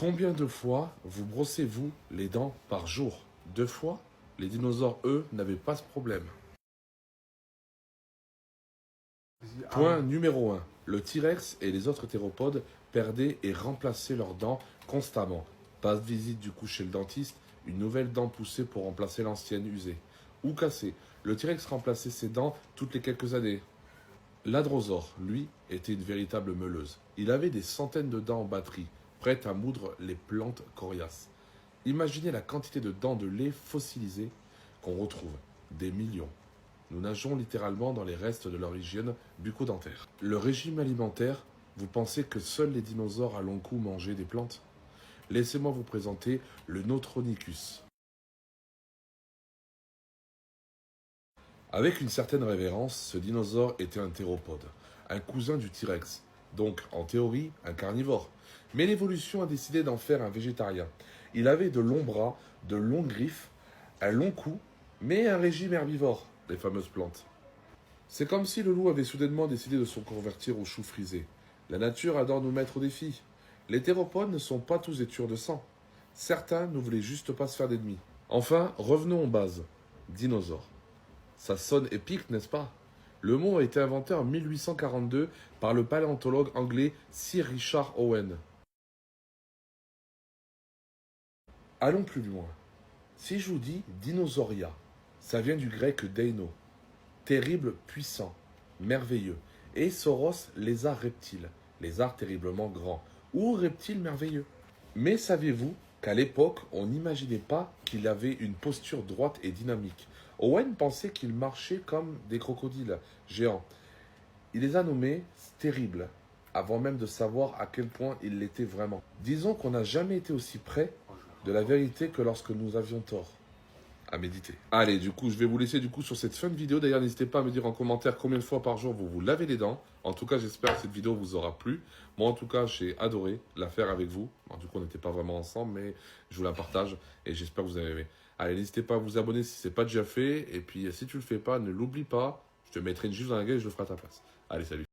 Combien de fois vous brossez-vous les dents par jour? 2 fois? Les dinosaures, eux, n'avaient pas ce problème. Point numéro 1. Le T-Rex et les autres théropodes perdaient et remplaçaient leurs dents constamment. Pas de visite du coup chez le dentiste, une nouvelle dent poussée pour remplacer l'ancienne usée. Ou cassée. Le T-Rex remplaçait ses dents toutes les quelques années. L'Hadrosaure, lui, était une véritable meuleuse. Il avait des centaines de dents en batterie, prêtes à moudre les plantes coriaces. Imaginez la quantité de dents de lait fossilisées qu'on retrouve. Des millions. Nous nageons littéralement dans les restes de leur hygiène bucco-dentaire. Le régime alimentaire, vous pensez que seuls les dinosaures à long cou mangeaient des plantes? Laissez-moi vous présenter le Nothronicus. Avec une certaine révérence, ce dinosaure était un théropode, un cousin du T-Rex, donc en théorie un carnivore. Mais l'évolution a décidé d'en faire un végétarien. Il avait de longs bras, de longues griffes, un long cou, mais un régime herbivore, les fameuses plantes. C'est comme si le loup avait soudainement décidé de se convertir au chou frisé. La nature adore nous mettre au défi. Les théropodes ne sont pas tous des tueurs de sang. Certains ne voulaient juste pas se faire d'ennemis. Enfin, revenons aux bases. Dinosaures. Ça sonne épique, n'est-ce pas? Le mot a été inventé en 1842 par le paléontologue anglais Sir Richard Owen. Allons plus loin. Si je vous dis dinosauria, ça vient du grec deino, terrible, puissant, merveilleux, et sauros, lézard reptile, lézard terriblement grand, ou reptile merveilleux. Mais saviez-vous qu'à l'époque, on n'imaginait pas qu'il avait une posture droite et dynamique? Owen pensait qu'il marchait comme des crocodiles géants. Il les a nommés terribles, avant même de savoir à quel point il l'était vraiment. Disons qu'on n'a jamais été aussi près de la vérité que lorsque nous avions tort. À méditer. Allez, du coup, je vais vous laisser sur cette fin de vidéo. D'ailleurs, n'hésitez pas à me dire en commentaire combien de fois par jour vous vous lavez les dents. En tout cas, j'espère que cette vidéo vous aura plu. Moi, en tout cas, j'ai adoré la faire avec vous. Bon, du coup, on n'était pas vraiment ensemble, mais je vous la partage et j'espère que vous avez aimé. Allez, n'hésitez pas à vous abonner si ce n'est pas déjà fait. Et puis, si tu le fais pas, ne l'oublie pas. Je te mettrai une gifle dans la gueule et je le ferai à ta place. Allez, salut.